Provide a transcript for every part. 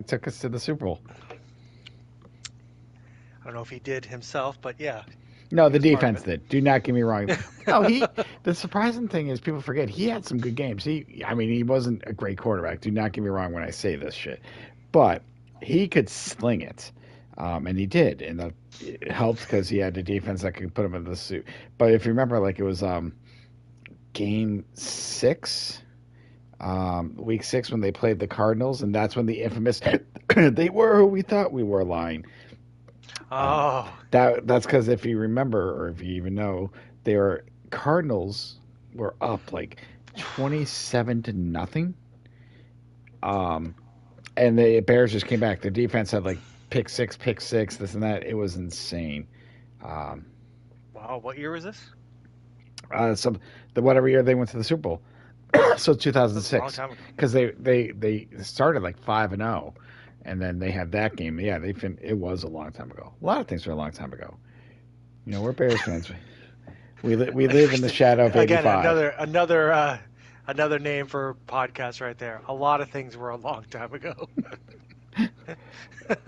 took us to the Super Bowl. I don't know if he did himself, but yeah, No, he the was part of defense it. did. Do not get me wrong. No, he. The surprising thing is people forget he had some good games. I mean, he wasn't a great quarterback. Do not get me wrong when I say this shit, but he could sling it, and he did, and it helped because he had a defense that could put him in the suit. But if you remember, like it was game 6, week 6 when they played the Cardinals, and that's when the infamous "they were who we thought we were" line. Um, Oh, that's because if you remember, or if you even know, they were Cardinals were up like 27-0, um, and the Bears just came back. The defense had like pick six, this and that. It was insane. Um, wow. What year was this? some the whatever year they went to the Super Bowl, so That was a long 2006, time ago. because they started like 5-0, and then they had that game. Yeah, it was a long time ago. A lot of things were a long time ago. You know, we're Bears fans. We live in the shadow of Again, 85. another name for podcast right there. A lot of things were a long time ago.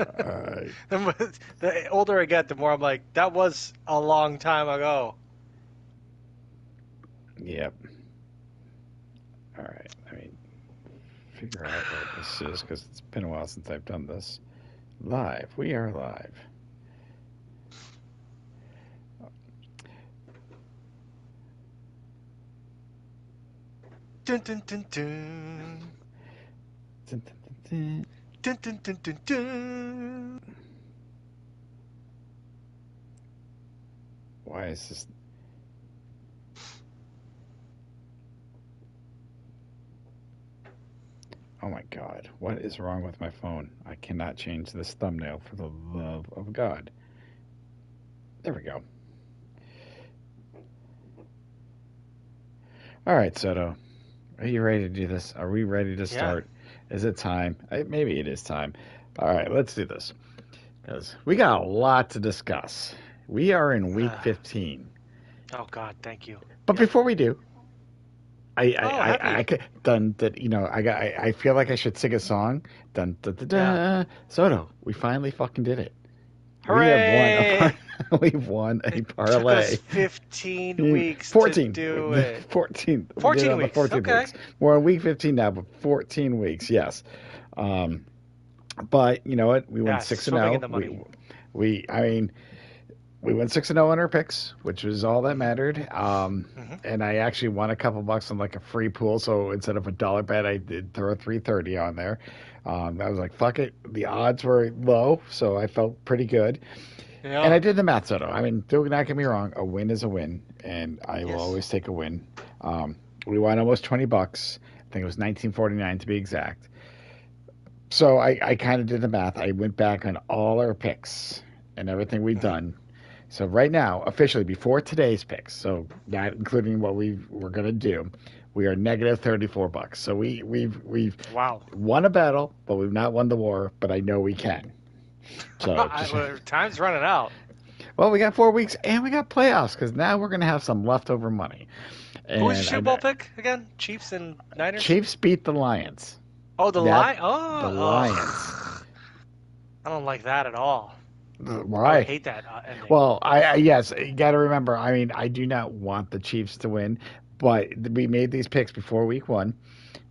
Uh, The older I get, the more I'm like, that was a long time ago. yep. All right. Let me figure out what this is because it's been a while since I've done this. Live. We are live. Dun, dun, dun, dun. Dun, dun, dun, Dun, dun, dun, dun, dun. Why is this? Oh my God. What is wrong with my phone? I cannot change this thumbnail for the love of God. There we go. All right, Soto. Are you ready to do this? Are we ready to Yeah. start? Is it time? Maybe it is time. All right, let's do this. Because we got a lot to discuss. We are in week 15. Oh God, thank you. But Yep. before we do, Oh, I happy. could done that. You know, I feel like I should sing a song. Dun da da Yeah. da. Soto, we finally fucking did it. We have won a Hooray! we've won a It took us parlay. 15 weeks to 14. do it. 14. We did it 14 on the weeks. 14th Okay. weeks. We're on week 15 now, but 14 weeks. Yes. Um, but you know what? We went Yes, 6 and swimming in 0. the money. I mean, we went 6-0 on our picks, which was all that hmm mattered. hmm And I actually won a couple bucks on like a free pool. So instead of a dollar bet, I did throw 330 on there. I was like, fuck it. The odds were low, so I felt pretty good. And Yeah. I did the math, Soto. I mean, do not get me wrong. A win is a win, and I will Yes. always take a win. Um, we won almost 20 bucks. I think it was 1949 to be exact. So I kind of did the math. I went back on all our picks and everything we've hmm done. So right now, officially before today's picks, so not including what we're gonna do, we are negative 34 bucks. So we've Wow. won a battle, but we've not won the war. But I know we can. So just Time's running out. well, we got 4 weeks and we got playoffs because now we're gonna have some leftover money. Who was your And Super Bowl pick again? Chiefs and Niners? Chiefs beat the Lions. Oh, the That lie. the Oh, Lions. ugh. I don't like that at all. I would Why? hate that ending. Well, I yes, you got to remember. I mean, I do not want the Chiefs to win, but we made these picks before week 1,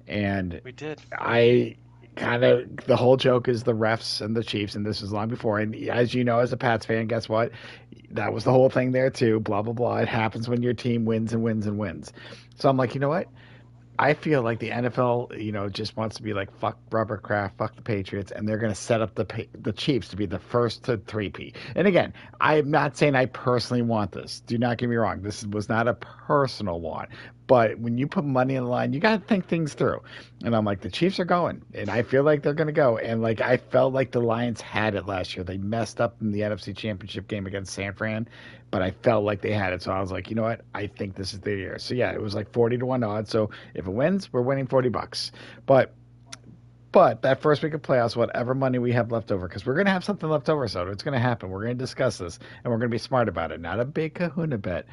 and We did. I kind of the whole joke is the refs and the Chiefs, and this was long before. And as you know, as a Pats fan, guess what? That was the whole thing there too. Blah blah blah. It happens when your team wins and wins and wins. So I'm like, you know what? I feel like the NFL, just wants to be like fuck Robert Kraft, fuck the Patriots, and they're going to set up the Chiefs to be the first to three-peat. And again, I'm not saying I personally want this. Do not get me wrong. This was not a personal want. But when you put money on the line, you got to think things through. And I'm like, the Chiefs are going, and I feel like they're going to go. And like I felt like the Lions had it last year. They messed up in the NFC Championship game against San Fran, but I felt like they had it. So I was like, you know what? I think this is the year. So yeah, it was like 40-1 odds. So if it wins, we're winning 40 bucks. But that first week of playoffs, whatever money we have left over, because we're gonna have something left over, so it's gonna happen. We're gonna discuss this and we're gonna be smart about it. Not a big kahuna bet,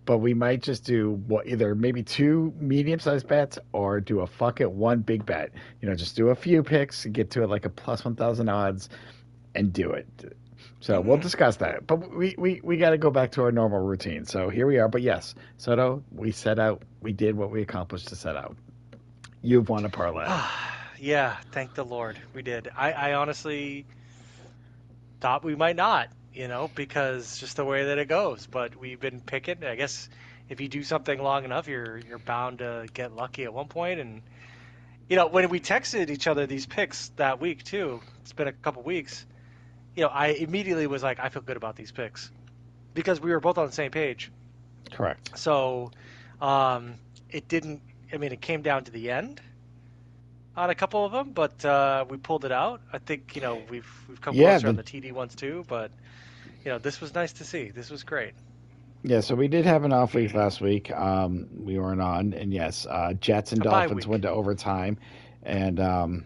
but we might just do either maybe two medium-sized bets or do a fuck it one big bet. Just do a few picks, get to it like a plus 1,000 odds, and do it. So we'll Mm. discuss that. But we got to go back to our normal routine. So here we are. But yes, Soto, we set out. We did what we accomplished to set out. You've won a parlay. Yeah, thank the Lord. We did. I honestly thought we might not, because just the way that it goes. But we've been picking. I guess if you do something long enough, you're bound to get lucky at one point. And when we texted each other these picks that week too, it's been a couple weeks. I immediately was like, I feel good about these picks because we were both on the same page. Correct. So it didn't. I mean, it came down to the end on a couple of them, but we pulled it out. I think we've come closer on the TD ones too, but this was nice to see. This was great. Yeah, so we did have an off week last week. We weren't on, and yes, Jets and Dolphins went to overtime, and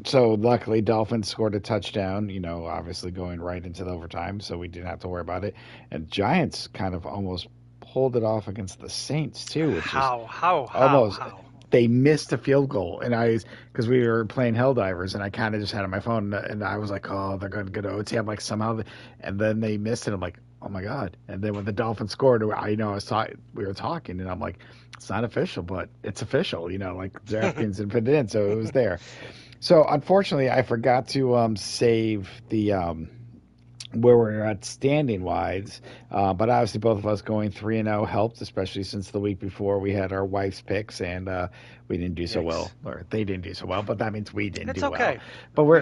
so luckily Dolphins scored a touchdown. Obviously going right into the overtime, so we didn't have to worry about it. And Giants kind of almost pulled it off against the Saints too, which almost. How? They missed a field goal, and because we were playing Helldivers, and I kind of just had it on my phone, and I was like, oh, they're going to go to OT. I'm like, somehow, and then they missed it. I'm like, oh my God. And then when the Dolphins scored, we were talking, and I'm like, it's not official, but it's official, like DraftKings had put it in, so it was there. So unfortunately, I forgot to save the where we're at standing wise, but obviously both of us going 3-0 helped, especially since the week before we had our wife's picks and we didn't do so well, or they didn't do so well, but that means we didn't do okay. well. But we're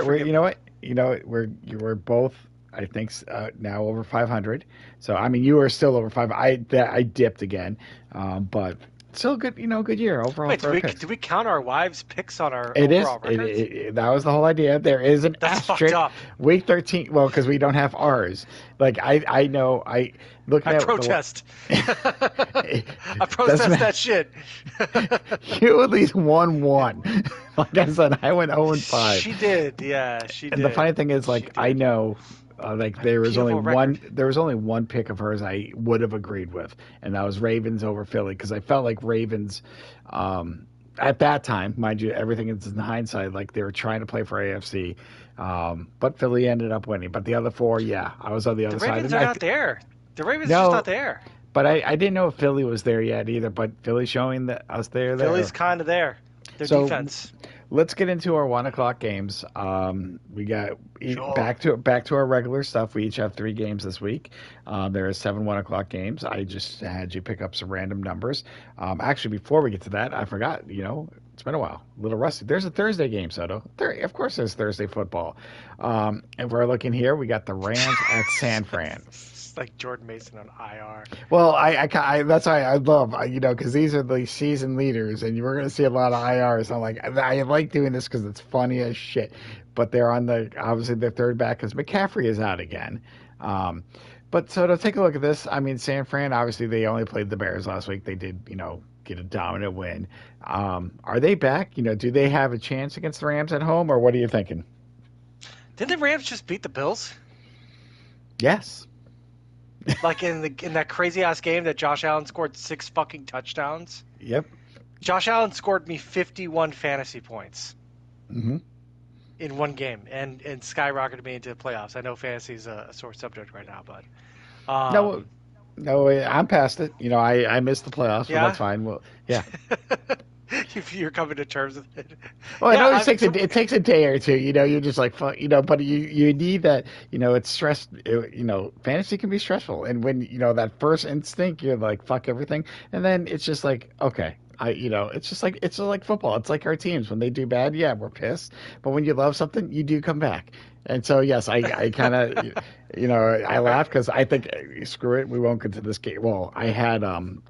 both, I think, now over 500. So I mean, you are still over 5. I dipped again, but still good, good year overall. Wait, did we count our wives' picks on our it overall is, records? that was the whole idea. There is an That's asterisk. fucked up. Week 13, well, because we don't have ours. Like, I know, I protest. I protest that shit. You at least won one. Like I said, I went 0-5. She did, yeah, she did. And the funny thing is, like, I know, there was only one pick of hers I would have agreed with, and that was Ravens over Philly, because I felt like Ravens, at that time, mind you, everything is in hindsight, like they were trying to play for AFC, but Philly ended up winning. But the other four, yeah, I was on the other side. The Ravens are not there. The Ravens are just not there. But I didn't know if Philly was there yet either. But Philly's showing that us there. Philly's kind of there. Their defense. Let's get into our 1:00 games. We got back to our regular stuff. We each have 3 games this week. There are 7 1:00 games. I just had you pick up some random numbers. Actually, before we get to that, I forgot. It's been a while. A little rusty. There's a Thursday game, Soto. Of course, there's Thursday football. And we're looking here. We got the Rams at San Fran. Like Jordan Mason on IR. Well, I that's why I love, because these are the season leaders, and we're going to see a lot of IRs. I'm like, I like doing this because it's funny as shit. But they're obviously their third back because McCaffrey is out again. But so to take a look at this, I mean, San Fran, obviously they only played the Bears last week. They did, get a dominant win. Are they back? Do they have a chance against the Rams at home, or what are you thinking? Didn't the Rams just beat the Bills? Yes. Like in that crazy ass game that Josh Allen scored 6 fucking touchdowns. Yep. Josh Allen scored me 51 fantasy points. Mm-hmm. In one game and skyrocketed me into the playoffs. I know fantasy is a sore subject right now, but no, I'm past it. I missed the playoffs, yeah? but that's fine. Well, yeah. You're coming to terms with it. Well, it always takes a day or two. You're just like, fuck, but you need that. It's stress. Fantasy can be stressful, and when that first instinct, you're like, fuck everything, and then it's just like, okay. It's just like football. It's like our teams when they do bad. Yeah, we're pissed, but when you love something, you do come back. And so yes, I kind of, I laugh because I think screw it, we won't get to this game. Well, I had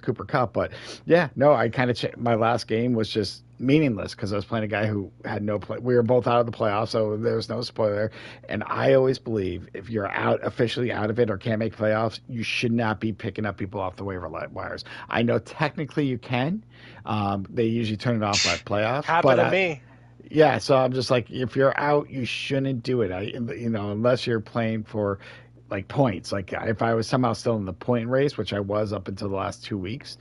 Cooper Kupp, but yeah, no, I kind of my last game was just meaningless because I was playing a guy who had no play. We were both out of the playoffs, so there was no spoiler. And I always believe if you're officially out of it or can't make playoffs, you should not be picking up people off the waiver wires. I know technically you can. They usually turn it off at playoffs. Happened to me. Yeah, so I'm just like, if you're out, you shouldn't do it. Unless you're playing for like points. Like if I was somehow still in the point race, which I was up until the last 2 weeks,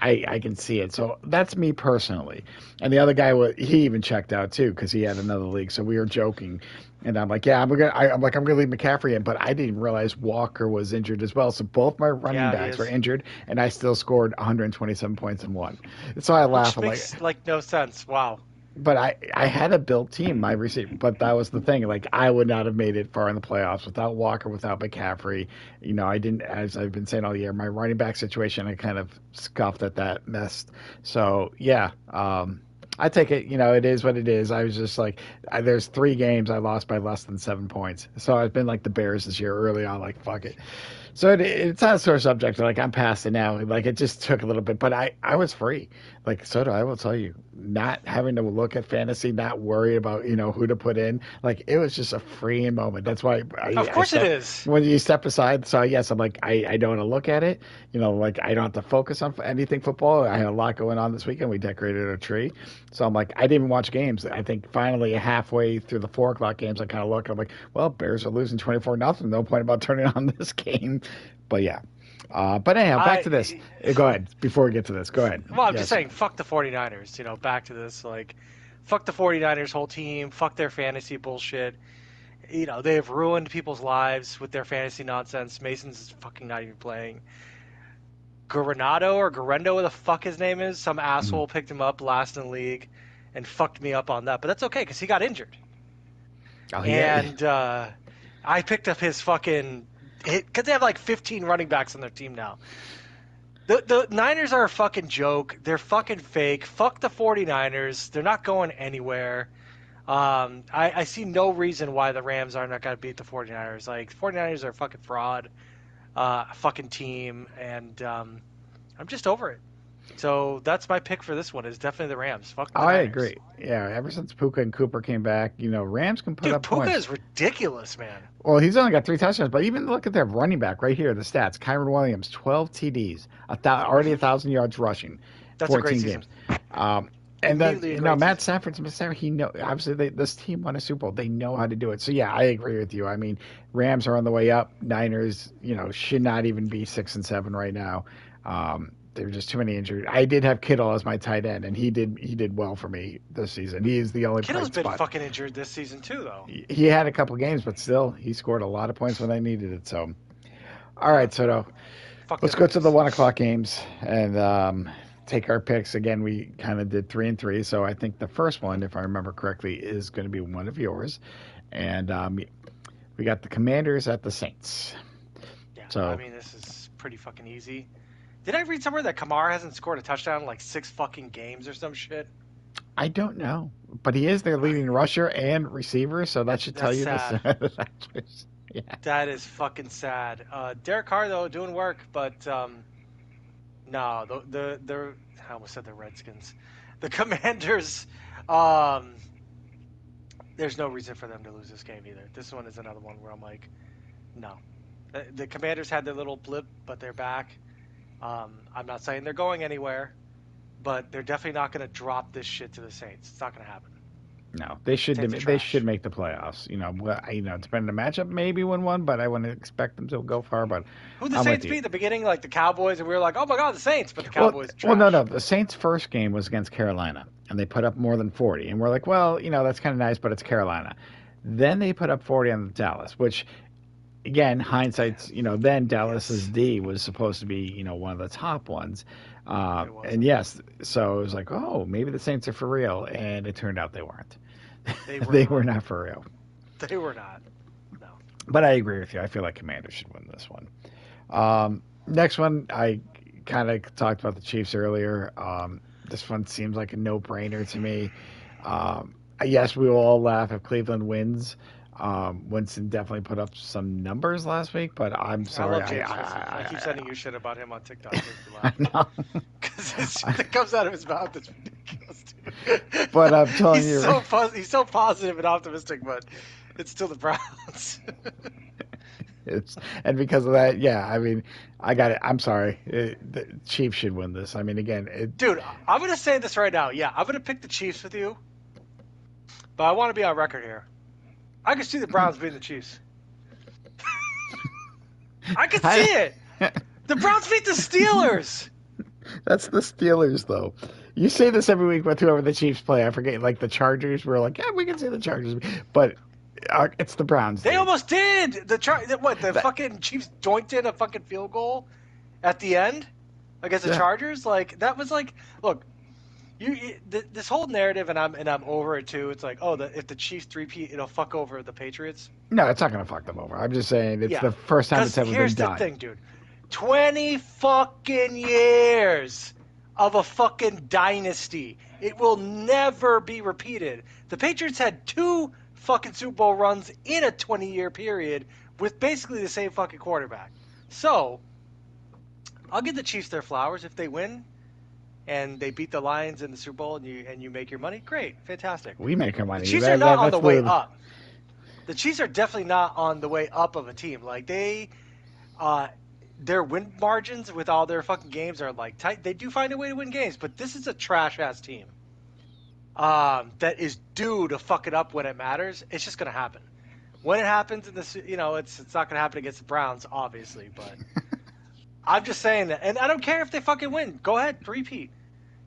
I can see it. So that's me personally. And the other guy, he even checked out too because he had another league. So we were joking, and I'm like, yeah, I'm gonna leave McCaffrey in, but I didn't realize Walker was injured as well. So both my running Yeah, he backs were is. injured, and I still scored 127 points and won. So I laugh. Which I'm like, makes like no sense. Wow. but I had a built team, my receiver. But that was the thing. Like I would not have made it far in the playoffs without Walker, without McCaffrey. I didn't, as I've been saying all year, my running back situation. I kind of scuffed at that mess. So yeah, I take it. It is what it is. I was just like, there's 3 games I lost by less than 7 points. So I've been like the Bears this year early on. Like fuck it. So it's not a sore subject. Like I'm past it now. Like it just took a little bit, but I was free. Like Soto, I will tell you, not having to look at fantasy, not worry about who to put in. Like it was just a freeing moment. That's why Of I course it step is. when you step aside. So yes, I'm like I don't want to look at it. Like I don't have to focus on anything football. I had a lot going on this weekend. We decorated a tree, so I'm like I didn't even watch games. I think finally halfway through the 4 o'clock games, I kind of look. I'm like, well, Bears are losing 24-0. No point about turning on this game. But yeah. But anyhow, back to this. I Go ahead. Before we get to this, go ahead. well, I'm just Yes. saying, fuck the 49ers. Back to this, like, fuck the 49ers whole team. Fuck their fantasy bullshit. They have ruined people's lives with their fantasy nonsense. Mason's fucking not even playing. Guaranado or Guarendo, what the fuck his name is, some Mhm. asshole picked him up last in the league and fucked me up on that. But that's okay because he got injured. Oh, yeah. And I picked up his fucking because they have like 15 running backs on their team now. The Niners are a fucking joke. They're fucking fake. Fuck the 49ers. They're not going anywhere. I see no reason why the Rams are not going to beat the 49ers. Like, the 49ers are a fucking fraud, fucking team, and I'm just over it. So that's my pick for this one is definitely the Rams. Fuck the I Niners. agree. Yeah, ever since Puka and Cooper came back, Rams can put Dude, up Puka points. is ridiculous, man. Well, he's only got 3 touchdowns, but even look at their running back right here, the stats. Kyron Williams, 12 TDs, already 1,000 yards rushing, That's a great 14 season. games. Um, and then Immediately a great Matt season. Stafford, he know obviously this team won a Super Bowl. They know how to do it. So yeah, I agree with you. I mean, Rams are on the way up. Niners, should not even be 6-7 right now. There were just too many injuries. I did have Kittle as my tight end, and he did well for me this season. He is the only Kittle's bright been spot. fucking injured this season too, though. He had a couple games, but still, he scored a lot of points when I needed it. So, all Yeah. right, Soto, Fuck the let's go to the Niners. 1 o'clock games and take our picks. Again, we kind of did 3-3. So I think the first one, if I remember correctly, is going to be one of yours. And we got the Commanders at the Saints. Yeah, I So mean, this is pretty fucking easy. Did I read somewhere that Kamara hasn't scored a touchdown in like 6 fucking games or some shit? I don't know, but he is their leading rusher and receiver. So that should tell That's you this. sad. Yeah. That is fucking sad. Derek Carr though doing work, but no, the I almost said the Redskins, the Commanders. Um, there's no reason for them to lose this game either. This one is another one where I'm like, no. The Commanders had their little blip, but they're back. I'm not saying they're going anywhere, but they're definitely not going to drop this shit to the Saints. It's not going to happen. No, they should. Saints are They should trash. make the playoffs. Depending on the matchup, maybe win one, but I wouldn't expect them to go far. But Who the I'm with Saints you. beat at the beginning? Like the Cowboys, and we were like, oh my god, the Saints, but the Well, Cowboys no, trash. no. The Saints' first game was against Carolina, and they put up more than 40. And we're like, well, that's kind of nice, but it's Carolina. Then they put up 40 on Dallas, which, again, hindsight's, then Dallas's Yes, D was supposed to be, one of the top ones. it And wasn't. yes, so it was like, oh, maybe the Saints are for real. And it turned out they weren't. They were They were not. not for real. They were not. No. But I agree with you. I feel like Commanders should win this one. Next one, I kind of talked about the Chiefs earlier. This one seems like a no-brainer to me. Yes, we will all laugh if Cleveland wins. Winston definitely put up some numbers last week, but I'm I sorry. love James Winston. I keep sending you shit about him on TikTok. It makes me laugh. know. Because the shit that comes out of his mouth is ridiculous, dude. But I'm telling you, He's so positive and optimistic, but it's still the Browns. and because of that, yeah, I mean, I got it. I'm sorry. The Chiefs should win this. I mean, again, Dude, I'm going to say this right now. Yeah, I'm going to pick the Chiefs with you, but I want to be on record here. I can see the Browns beating the Chiefs. I could see it. The Browns beat the Steelers. That's the Steelers, though. You say this every week with whoever the Chiefs play. I forget, like the Chargers. We're like, yeah, we can see the Chargers, but it's the Browns, They dude. almost did. The That, fucking Chiefs doinked in a fucking field goal at the end against the yeah. Chargers. Like that was like, look, this whole narrative, and I'm over it too. It's like, oh, if the Chiefs three-peat, it'll fuck over the Patriots. No, it's not gonna fuck them over. I'm just saying it's Yeah, the first time because it's ever been here's the done. thing, dude. 20 fucking years of a fucking dynasty. It will never be repeated. The Patriots had two fucking Super Bowl runs in a 20-year period with basically the same fucking quarterback. So, I'll give the Chiefs their flowers if they win and they beat the Lions in the Super Bowl and you make your money. Great, fantastic. We make our The money. Chiefs are not on That's the way up. The Chiefs are definitely not on the way up of a team. Like their win margins with all their fucking games are like tight. They do find a way to win games, but this is a trash ass team that is due to fuck it up when it matters. It's just gonna happen. When it happens in this, it's not gonna happen against the Browns, obviously. But I'm just saying that, and I don't care if they fucking win. Go ahead, repeat.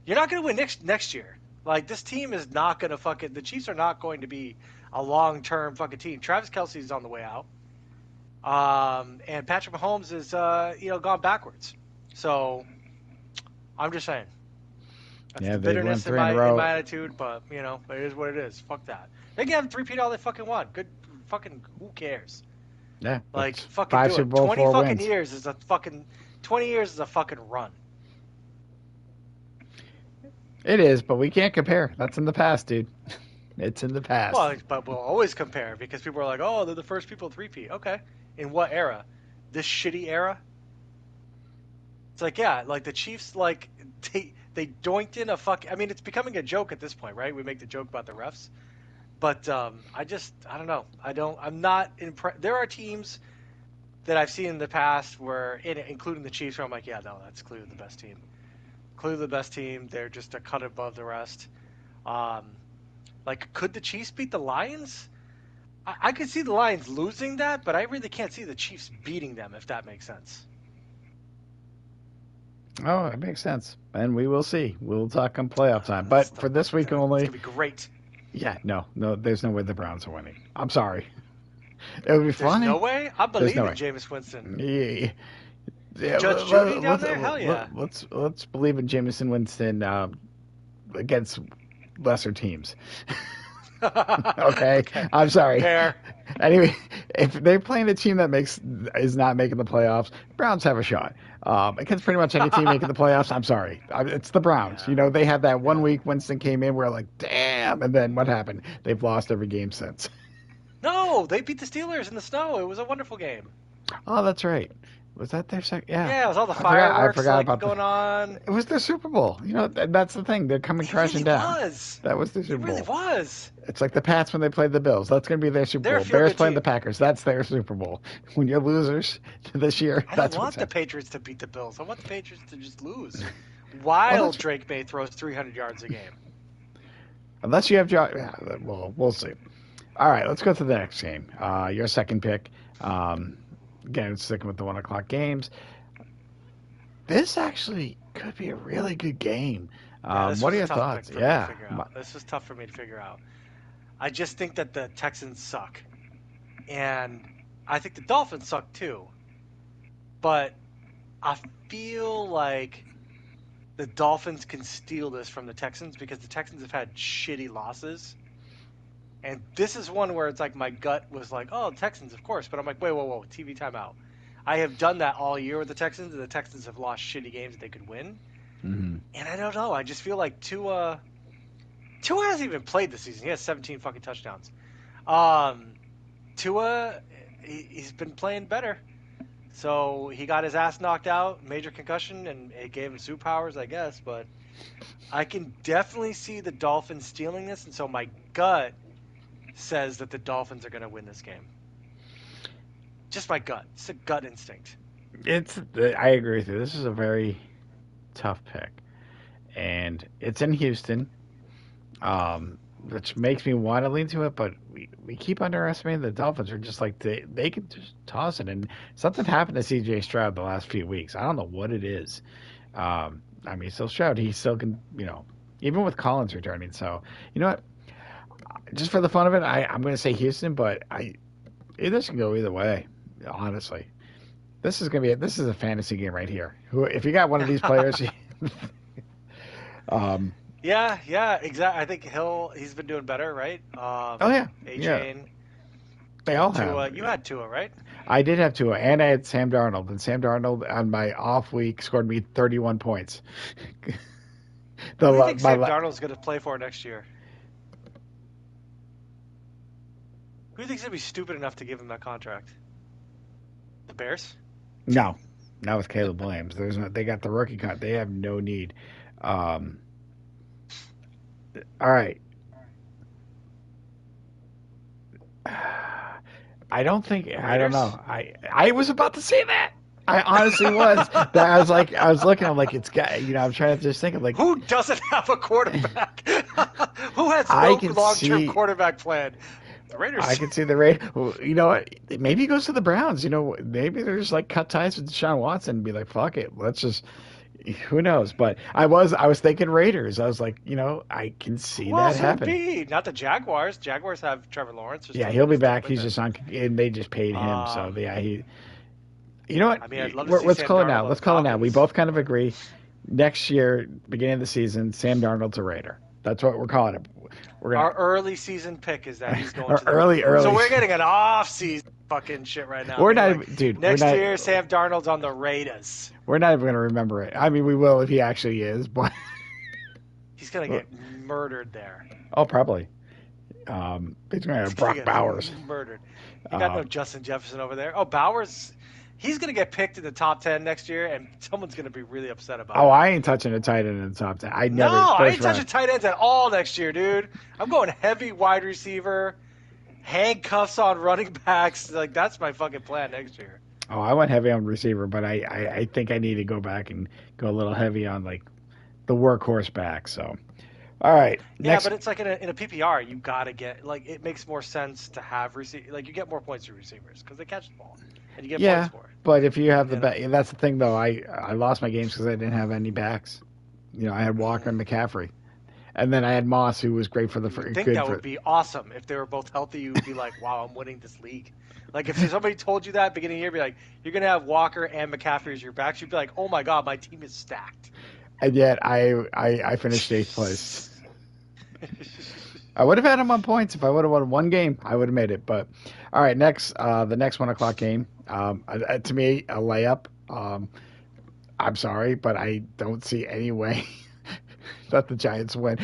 You're not gonna win next year. Like this team is not gonna fucking. The Chiefs are not going to be a long term fucking team. Travis Kelce's on the way out. And Patrick Mahomes is, gone backwards. So I'm just saying. That's Yeah, the they won bitterness in three in a row. my attitude, but it is what it is. Fuck that. They can have three-peat all they fucking want. Good, fucking. Who cares? Yeah, Like that's fucking five do Super it. Bowl, 20 four fucking wins. years is a fucking. 20 years is a fucking run. It is, but we can't compare. That's in the past, dude. It's in the past. Well, but we'll always compare because people are like, oh, they're the first people to three-peat. Okay, in what era? This shitty era? It's like, yeah, like the Chiefs, like they doinked in a fuck. I mean, it's becoming a joke at this point, right? We make the joke about the refs, but I don't know. I'm not impressed. There are teams that I've seen in the past including the Chiefs, where I'm like, yeah, no, that's clearly the best team. Clearly the best team. They're just a cut above the rest. Um, like, could the Chiefs beat the Lions? I could see the Lions losing that, but I really can't see the Chiefs beating them, if that makes sense. Oh, it makes sense. And we will see. We'll talk on playoff time. That's But the for this week it's only, gonna be great. yeah, no, there's no way the Browns are winning. I'm sorry. It would be There's no funny. way. I There's believe no in way. Jameis Winston. Yeah, yeah, Judge Judy down there? Hell yeah. let's believe in Jameson Winston against lesser teams. Okay, Okay. I'm sorry. Fair. Anyway, if they're playing a team that is not making the playoffs, Browns have a shot. Against pretty much any team making the playoffs, I'm sorry, it's the Browns. Yeah. They had that one Yeah. week Winston came in, we're like, damn, and then what happened? They've lost every game since. No, they beat the Steelers in the snow. It was a wonderful game. Oh, that's right. Was that their second? Yeah, Yeah, it was all the I fireworks forgot like about going on. It was their Super Bowl. That's the thing. They're coming It crashing really down. was. That was their It Super really Bowl. was. It's like the Pats when they played the Bills. That's going to be their Super They're a Bowl. Bears feel-good playing the team. Packers. That's their Super Bowl. When you're losers this year, I don't that's what's want the happening. Patriots to beat the Bills. I want the Patriots to just lose. Well, While that's Drake May throws 300 yards a game. unless you have Josh. Yeah, we'll see. All right, let's go to the next game. Your second pick. Again, sticking with the 1 o'clock games. This actually could be a really good game. Yeah, this What was are a your tough pick thoughts? for me to Yeah. figure out. This was tough for me to figure out. I just think that the Texans suck. And I think the Dolphins suck too. But I feel like the Dolphins can steal this from the Texans because the Texans have had shitty losses. And this is one where it's like my gut was like, oh, Texans, of course. But I'm like, wait, whoa, TV timeout. I have done that all year with the Texans, and the Texans have lost shitty games that they could win. Mm-hmm. And I don't know. I just feel like Tua hasn't even played this season. He has 17 fucking touchdowns. Tua, he's been playing better. So he got his ass knocked out, major concussion, and it gave him superpowers, I guess. But I can definitely see the Dolphins stealing this, and so my gut says that the Dolphins are going to win this game. Just my gut. It's a gut instinct. I agree with you. This is a very tough pick, and it's in Houston. which makes me want to lean to it, but we keep underestimating the Dolphins. Are just like they can just toss it, and something happened to C.J. Stroud the last few weeks. I don't know what it is. I mean, still Stroud, he still can, even with Collins returning. So you know what? Just for the fun of it, I'm going to say Houston, but this can go either way. Honestly, this is a fantasy game right here. Who if you got one of these players, um, Yeah, exactly. I think he's been doing better, right? oh yeah, A yeah, Chain, they all have. Tua. You had Tua, right? I did have Tua, and I had Sam Darnold, and Sam Darnold on my off week scored me 31 points. Who do you think My Sam Darnold's going to play for next year? Who do you think's going to be stupid enough to give him that contract? The Bears? no, not with Caleb Williams. They got the rookie cut. They have no need. Um, all right. I don't Raiders? know. I was about to say that. I honestly was. That I was looking. I'm like, it's got. I'm trying to just think. I'm like, Who doesn't have a quarterback? Who has I no can long-term see. quarterback plan? The Raiders. I can see the rate. You know what? Maybe he goes to the Browns. Maybe they're just like cut ties with Deshaun Watson and be like, fuck it. Let's just. Who knows? But I was thinking Raiders. I was like, I can see Who that else would it happen. be? Not the Jaguars. Jaguars have Trevor Lawrence. Yeah, he'll be back. With He's it. just on, and they just paid him. So Um, yeah, he. You know what? I mean, I'd love to see Let's Sam call it now. Darnold on Let's the call it now. We Falcons. both kind of agree. Next year, beginning of the season, Sam Darnold's a Raider. That's what we're calling it. We're Our gonna early season pick is that he's going our to the. early. So we're getting an off-season fucking shit right now. We're Being not, like, even- dude. next year, Sam Darnold's on the Raiders. We're not even gonna remember it. I mean, we will if he actually is, but He's gonna get murdered there. oh, probably. He's gonna He's have gonna Brock get Bowers. murdered. You got no Um, Justin Jefferson over there. Oh, Bowers. He's gonna get picked in the top 10 next year, and someone's gonna be really upset about oh, it. I ain't touching a tight end in the top 10. I No, never I first ain't touching round. tight ends at all next year, dude. I'm going heavy wide receiver, handcuffs on running backs. Like that's my fucking plan next year. Oh, I went heavy on receiver, but I think I need to go back and go a little heavy on like the workhorse back. So, all right, Yeah, next. but it's like in a PPR, you gotta get like it makes more sense to have like you get more points to receivers because they catch the ball and you get Yeah, points for it. but if you have the You know? back, that's the thing though. I lost my games because I didn't have any backs. I had Walker and McCaffrey, and then I had Moss, who was great for the You would think good that for. would be awesome if they were both healthy. You would be like, "Wow, I'm winning this league." Like if somebody told you that at the beginning of the year, be like, "You're gonna have Walker and McCaffrey as your backs," you'd be like, "Oh my god, my team is stacked." And yet I finished eighth place. I would have had him on points if I would have won one game. I would have made it. But all right, next the next 1 o'clock game. To me, a layup. I'm sorry, but I don't see any way that the Giants win.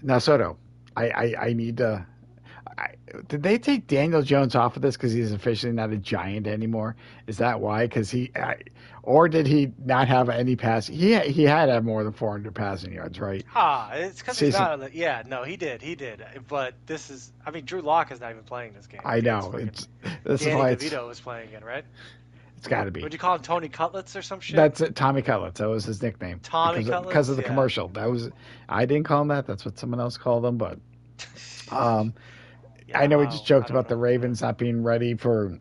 Now, Soto, I need to. Did they take Daniel Jones off of this because he's officially not a Giant anymore? Is that why? Or did he not have any pass? He had to have more than 400 passing yards, right? It's because he's Season. not on the. Yeah, no, he did. But this is. I mean, Drew Lock is not even playing this game. I I think know this is Danny why DeVito was playing again, right? it's got to be. Would you call him Tony Cutlets or some shit? That's it. Tommy Cutlets. That was his nickname. Tommy Because of Cutlets, the yeah. commercial. I didn't call him that. That's what someone else called him. But um, Yeah, I know we just joked I don't about the know. Ravens not being ready for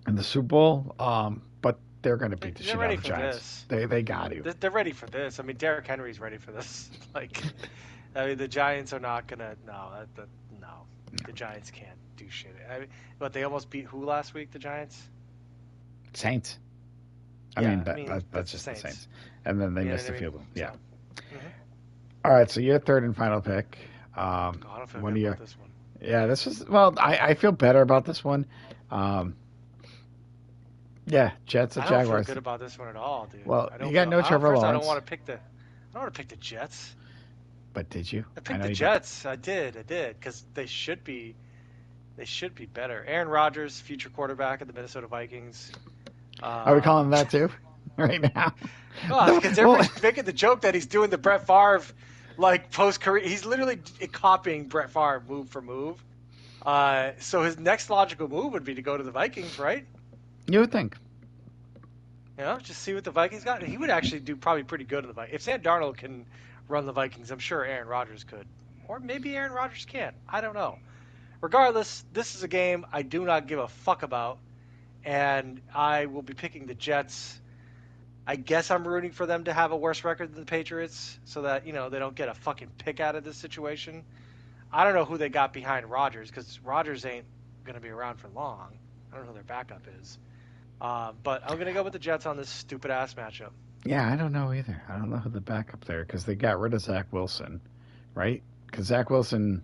the Super Bowl. But they're going to beat the They're shit out ready of the for Giants. this. They got to. They're ready for this. I mean, Derrick Henry's ready for this. Like, I mean, the Giants are not gonna. No. The Giants can't do shit. But they almost beat who last week? The Giants. Saints. Yeah, That's just the Saints. And then they You know missed what the I field mean? goal. Yeah. So, All right. So your third and final pick. I don't feel One good of your. about this one. Yeah. This is well. I feel better about this one. Yeah. Jets I at don't feel Jaguars. good about this one at all, dude. Well, I don't you got no Trevor first, I Lawrence. don't want to pick the. I don't want to pick the Jets. But did you? I picked know the you Jets. I did, because they should be. They should be better. Aaron Rodgers, future quarterback of the Minnesota Vikings. Are we calling him that too? Right now? Because everybody's making the joke that he's doing the Brett Favre, like post career. He's literally copying Brett Favre move for move. So his next logical move would be to go to the Vikings, right? You would think. Just see what the Vikings got. And he would actually do probably pretty good in the Vikings. If Sam Darnold can run the Vikings, I'm sure Aaron Rodgers could. Or maybe Aaron Rodgers can. I don't know. Regardless, this is a game I do not give a fuck about, and I will be picking the Jets. I guess I'm rooting for them to have a worse record than the Patriots so that, they don't get a fucking pick out of this situation. I don't know who they got behind Rodgers because Rodgers ain't going to be around for long. I don't know who their backup is. But I'm going to go with the Jets on this stupid ass matchup. Yeah, I don't know either. I don't know who the backup there because they got rid of Zach Wilson, right? Because Zach Wilson,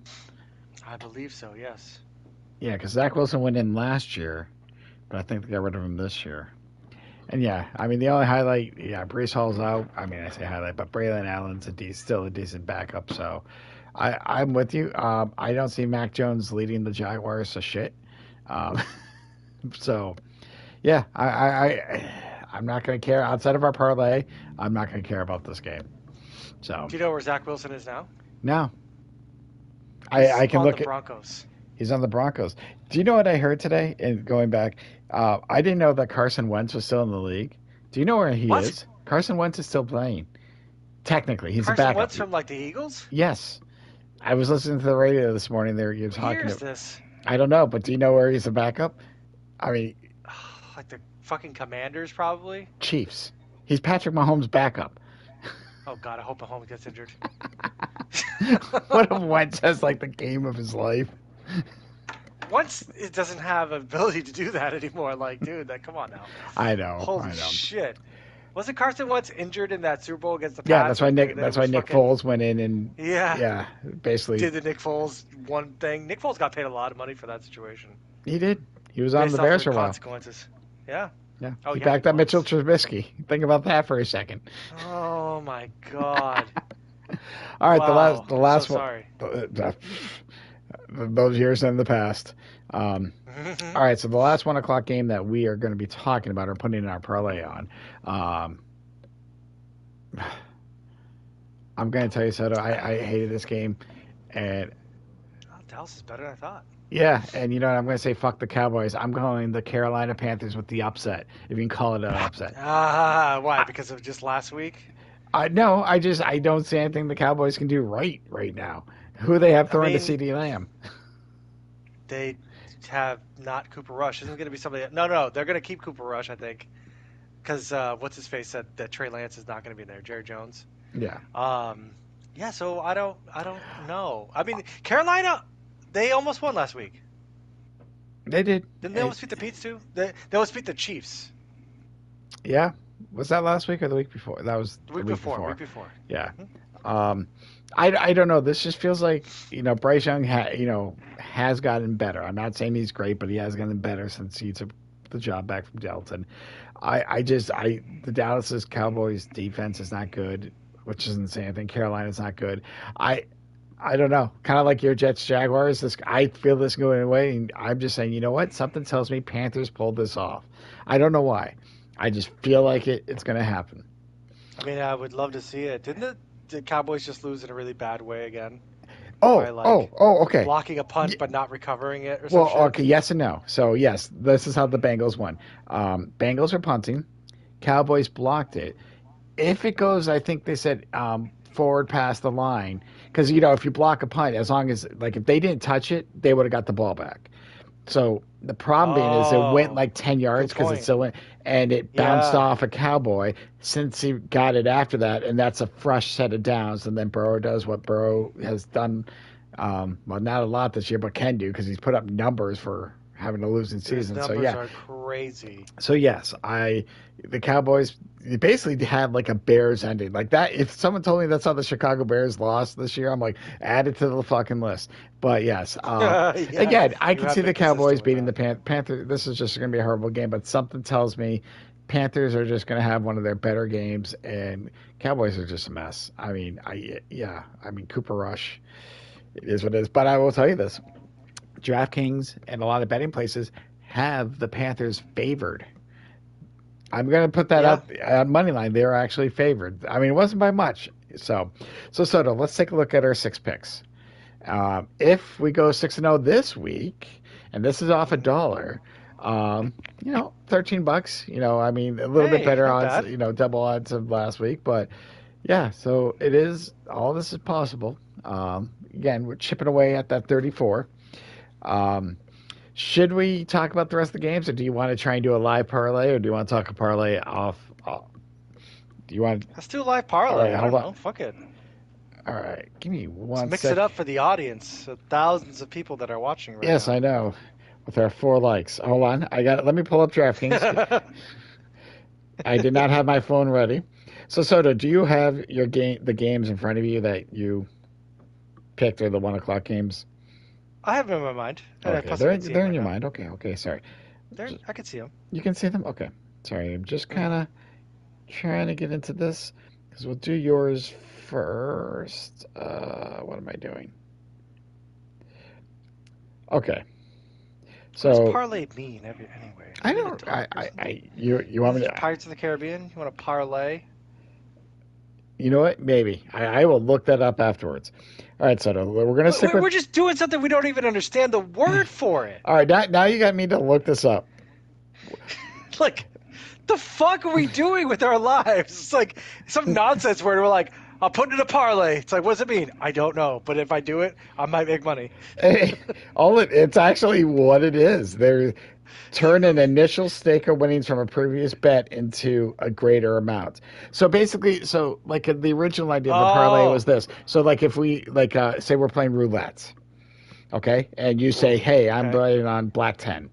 I believe so, yes. yeah, because Zach Wilson went in last year, but I think they got rid of him this year. And yeah, I mean the only highlight, yeah, Brees Hall's out. I mean I say highlight, but Braylon Allen's still a decent backup. So I'm with you. I don't see Mac Jones leading the Jaguars to shit. Um, so yeah, I'm not going to care outside of our parlay. I'm not going to care about this game. So Do you know where Zach Wilson is now? no, He's I can on look the at. Broncos. He's on the Broncos. Do you know what I heard today? And going back, I didn't know that Carson Wentz was still in the league. Do you know where he What? is? Carson Wentz is still playing. Technically, he's a Carson backup. Wentz from like the Eagles? Yes, I was listening to the radio this morning. You're What year talking. is this? I don't know, but do you know where he's a backup? I mean, Like the fucking Commanders, probably? Chiefs. He's Patrick Mahomes' backup. Oh, God, I hope Mahomes gets injured. What if Wentz has like the game of his life? Once it doesn't have ability to do that anymore, like, dude, come on now. I know. Holy I know. shit. Wasn't Carson Wentz injured in that Super Bowl against the Pats? Yeah, that's why And Nick. then That's it why was Nick fucking- Foles went in and Yeah. basically Did the Nick Foles one thing. Nick Foles got paid a lot of money for that situation. he did. He was on Based the off Bears the for a while. consequences. Yeah. Yeah, Oh, he yeah, backed he up Mitchell was. Trubisky. Think about that for a second. Oh, my God. All right, Wow. the last so one. sorry. Those years in the past. All right, so the last 1 o'clock game that we are going to be talking about or putting our parlay on. I'm going to tell you, Soto, I hated this game, and Oh, Dallas is better than I thought. yeah, and you know what? I'm going to say fuck the Cowboys. I'm going the Carolina Panthers with the upset, if you can call it an upset. Why? Because of just last week? No, I don't see anything the Cowboys can do right now. Who they have throwing to mean- CD Lamb? They have not Cooper Rush. Isn't going to be somebody? No. They're going to keep Cooper Rush, I think, because what's his face said that Trey Lance is not going to be there. Jerry Jones. Yeah. Yeah. So I don't know. I mean, Carolina, they almost won last week. They did. Didn't they almost beat the Pete's too? They almost beat the Chiefs Yeah. Was that last week or the week before? That was the week before. Week before. Yeah. I don't know. This just feels like, Bryce Young has gotten better. I'm not saying he's great, but he has gotten better since he took the job back from Dalton. The Dallas Cowboys defense is not good, which doesn't say anything. Carolina's not good. I don't know. Kind of like your Jets Jaguars. I feel this going away, and I'm just saying, you know what? Something tells me Panthers pulled this off. I don't know why. I just feel like it's going to happen. I mean, I would love to see it. Didn't the Cowboys just lose in a really bad way again? Oh, okay. Blocking a punt but not recovering it or something. Well, okay, yes and no. So, yes, this is how the Bengals won. Bengals are punting. Cowboys blocked it. If it goes, I think they said forward past the line. Because, if you block a punt, as long as, if they didn't touch it, they would have got the ball back. So the problem being is it went like 10 yards because it still went, and it bounced off a Cowboy. Since he got it after that, and that's a fresh set of downs, and then Burrow does what Burrow has done, well, not a lot this year, but can do because he's put up numbers for having a losing season. His So numbers yeah, are crazy. so yes, the Cowboys basically had like a Bears ending like that. If someone told me that's how the Chicago Bears lost this year, I'm like, add it to the fucking list. But yes, again, I can see the Cowboys beating the Panthers. This is just going to be a horrible game, but something tells me Panthers are just going to have one of their better games, and Cowboys are just a mess. I mean, Cooper Rush, it is what it is. But I will tell you this: DraftKings and a lot of betting places have the Panthers favored. I'm going to put that up on Moneyline. They're actually favored. I mean, it wasn't by much. So Soto, let's take a look at our 6 picks. If we go 6-0 this week, and this is off $1, $13. I mean, a little bit better not odds. bad. Double odds of last week, but Yeah, so it is. All this is possible. Again, we're chipping away at that 34. Um, should we talk about the rest of the games, or do you want to try and do a live parlay, or do you want to talk a parlay off? Do you want? Let's do a live All parlay. right, I hold don't on. know. Fuck it. All right, give me Let's one mix it sec. up for the audience. The thousands of people that are watching right Yes, now. I know. With our 4 likes. Hold on, I got. Let me pull up DraftKings. I did not have my phone ready. So Soto, do you have the games in front of you that you picked, or the 1 o'clock games? I have them in my mind. Okay, Plus, I can see them they're in right your now. mind. Okay, okay, sorry. I can see them. You can see them. Okay, sorry. I'm just kind of trying to get into this because we'll do yours first. What am I doing? Okay, What does so parlay mean anyway? Do I we need to don't. talk or something? You want Is me it to? Pirates of the Caribbean? You want to parlay? You know what? Maybe I will look that up afterwards. All right, Soto. We're gonna stick with. We're just doing something we don't even understand the word for it. All right, now you got me to look this up. Like, the fuck are we doing with our lives? It's like some nonsense word. We're like, I'll put in a parlay. It's like, what does it mean? I don't know. But if I do it, I might make money. It's actually what it is. They're turn an initial stake of winnings from a previous bet into a greater amount. So basically, so like the original idea of the parlay was Oh, this. So like if we like say we're playing roulette, okay, and you say, hey, I'm okay. betting on black 10,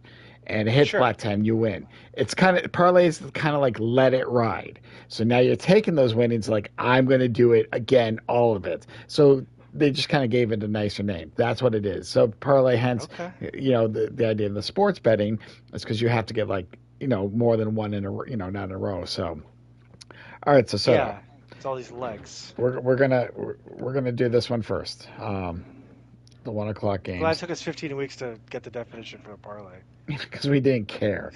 and it hits Sure. black 10, you win. It's kind of parlays kind of like let it ride. So now you're taking those winnings like I'm going to do it again, all of it. So they just kind of gave it a nicer name. That's what it is. So parlay, hence, Okay. the idea of the sports betting is because you have to get like more than one in a not in a row. So all right, so Soto, Yeah. It's all these legs. we're gonna do this one first. The 1 o'clock Glad it games took us 15 weeks to get the definition for a parlay. because we didn't care.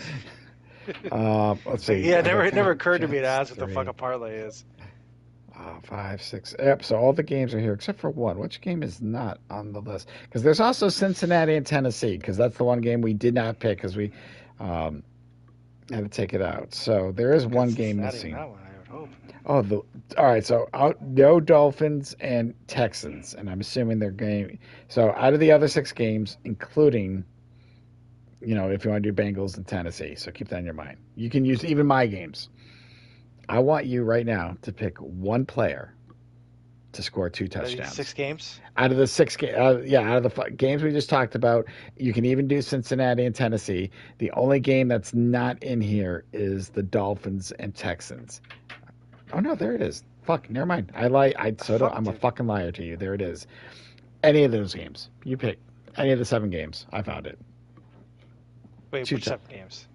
Let's see. Yeah, it Okay, never occurred to me to Jets ask what the fuck 3, a parlay is. 5, 6. Yep. So all the games are here except for one. Which game is not on the list? Because there's also Cincinnati and Tennessee. Because that's the one game we did not pick because we um, had to take it out. So there is Got one game Cincinnati in missing. that one, I would hope. Oh, all right. So no Dolphins and Texans, and I'm assuming they're game. So out of the other 6 games, including if you want to do Bengals and Tennessee, so keep that in your mind. You can use even my games. I want you right now to pick one player to score 2 Six touchdowns. games? Out of the out of the games we just talked about, you can even do Cincinnati and Tennessee. The only game that's not in here is the Dolphins and Texans. Oh no, there it is. Fuck, never mind. I lie. Fuck, I'm a dude. fucking liar to you. There it is. Any of those games, you pick. Any of the 7 games, I found it. Wait, Two. which 7 games?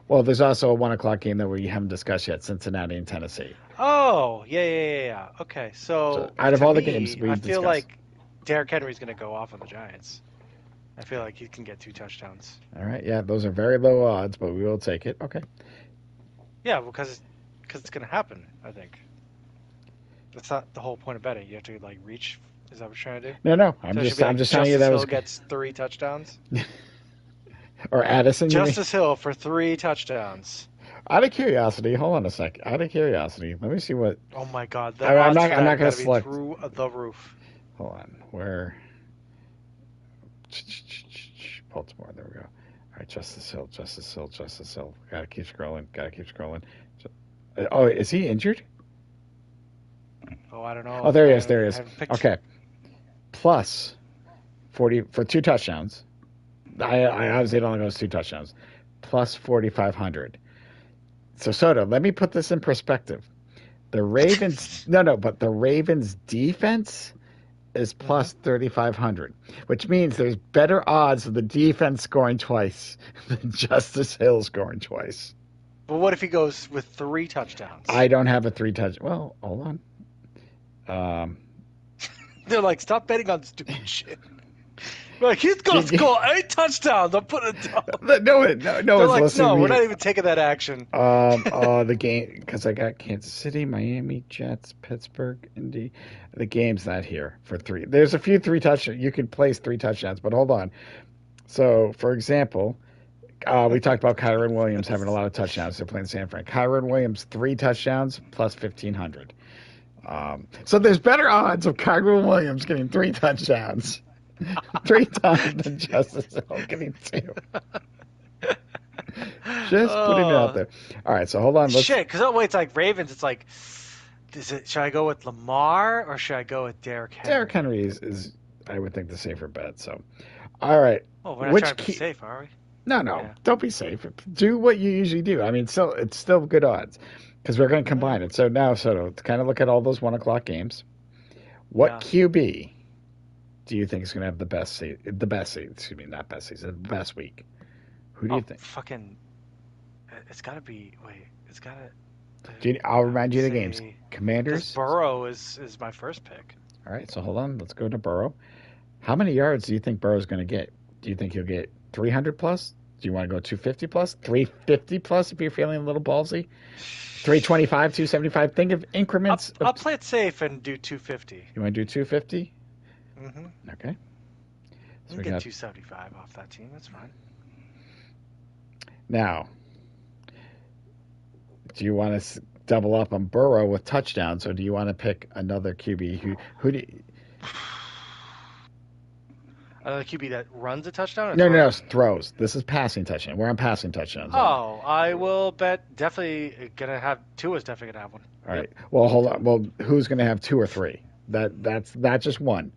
Well, there's also a 1 o'clock game that we haven't discussed yet, Cincinnati and Tennessee. Oh, yeah. Okay, So so out of to all the games me, I we feel discussed. like Derrick Henry's going to go off on the Giants. I feel like he can get 2 touchdowns. All right, yeah, those are very low odds, but we will take it. Okay. Yeah, because it's going to happen, I think. That's not the whole point of betting. You have to, like, reach. Is that what you're trying to do? No. So it should be I'm like just telling you Justice that Hill was gets 3 touchdowns. or Addison. You mean? Justice Hill for 3 touchdowns. Out of curiosity, hold on a sec. Out of curiosity, let me see what. Oh my God, the I'm odds not. for I'm that not have going got to to be select. through the roof. Hold on. Where? Baltimore. There we go. All right, Justice Hill. Justice Hill. Justice Hill. Gotta keep scrolling. Gotta keep scrolling. Oh, is he injured? Oh, I don't know. Oh, there he is. There he I is. haven't picked. Okay. Plus 40 for 2 touchdowns. I obviously don't know those 2 touchdowns. Plus 4,500. So Soto, let me put this in perspective. The Ravens, no, but the Ravens defense is plus 3,500, which means there's better odds of the defense scoring twice than Justice Hill scoring twice. But what if he goes with 3 touchdowns? I don't have a 3 touch. Well, hold on. They're like, stop betting on stupid shit. Like, he's gonna score 8 touchdowns. I'm putting it down. No, They're it's like, listening no, to we're me. not even taking that action. The game because I got Kansas City, Miami, Jets, Pittsburgh, Indy. The game's not here for 3. There's a few 3 touchdowns. You can place 3 touchdowns, but hold on. So, for example, we talked about Kyron Williams having a lot of touchdowns. They're playing San Fran. Kyron Williams 3 touchdowns plus 1,500. So there's better odds of Kyron Williams getting 3 touchdowns, 3 times than Justice Hill getting 2. Just putting it out Oh there. All right, so hold on. Let's shit! Because oh wait, it's like Ravens. It's like, should I go with Lamar or should I go with Derrick Derrick Henry? Henry is I would think the safer bet. So, all right, Oh, we're not trying which to be key? safe, are we? No, no, Yeah. don't be safe. Do what you usually do. I mean, still, it's still good odds because we're going to All right. combine it. So now, to kind of look at all those 1 o'clock games, what Yeah. QB do you think is going to have the best seat? The best seat, excuse me, not best season, the best week. Who do you Oh think? fucking! It's gotta be. Wait. It's gotta. I'll I remind would you of the games. say because Commanders. Burrow is my first pick. All right, so hold on. Let's go to Burrow. How many yards do you think Burrow's going to get? Do you think he'll get 300 plus? Do you want to go 250 plus? 350 plus if you're feeling a little ballsy? 325, 275. Think of I'll increments of. I'll play it safe and do 250. You want to do 250? Mm-hmm. Okay. You So can we get got 275 off that team. That's fine. now. Do you want to double up on Burrow with touchdowns, or do you want to pick another QB who do you, Another QB that runs a touchdown or no, no, no, throws? throws. This is passing touchdown. We're on passing touchdowns only. Oh, I will bet definitely gonna have Tua's definitely gonna have one. All Yep. right. Well, hold on. Well, who's going to have 2 or 3? That's not just one.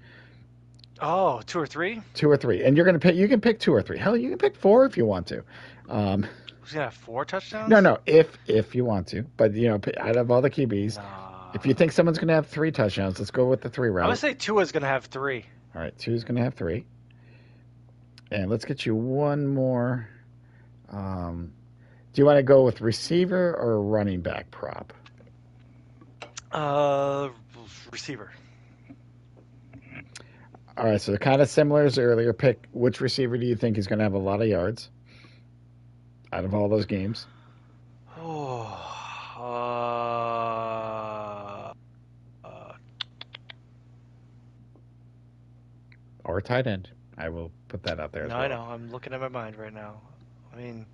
Oh, 2 or 3? 2 or 3, and you're going to pick. You can pick 2 or 3. Hell, you can pick 4 if you want to. Um, Who's gonna have 4 no, touchdowns? no, if you want to, but out of all the QBs, if you Nah. think someone's going to have 3 touchdowns, let's go with the 3 I'm gonna route. say Tua's gonna have 3. All right, two's going to have 3, and let's get you one more. Do you want to go with receiver or running back prop? Uh, Receiver. All right, so they're kind of similar as earlier. Pick which receiver do you think is going to have a lot of yards out of all those games, Oh, or tight end? I will put that out there as no, I know. well. I'm looking at my mind right now. I mean,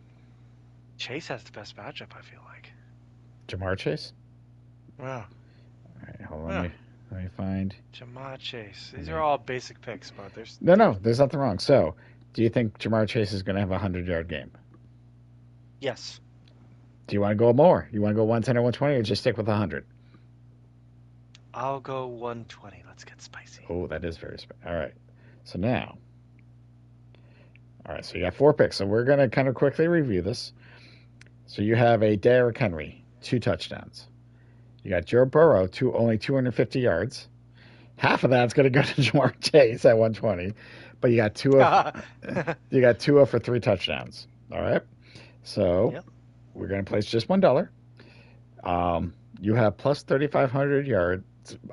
Chase has the best matchup. I feel like. Jamar Chase. Yeah. All right, hold on. Yeah. Let me find. Jamar Chase. Let These are me, all basic picks, but there's no, no, there's nothing wrong. So, do you think Jamar Chase is going to have a 100-yard game? yes. Do you want to go more? You want to go 110 or 120, or just stick with 100? I'll go 120. Let's get spicy. Oh, that is very all right. So now, all right. So you got 4 picks. So we're going to kind of quickly review this. So you have a Derrick Henry, 2 touchdowns. You got Joe Burrow, only 250 yards. Half of that's going to go to Jamar Chase at 120, but you got you got Tua for 3 touchdowns. All right. So Yep. we're going to place just $1. You have plus 3,500 yards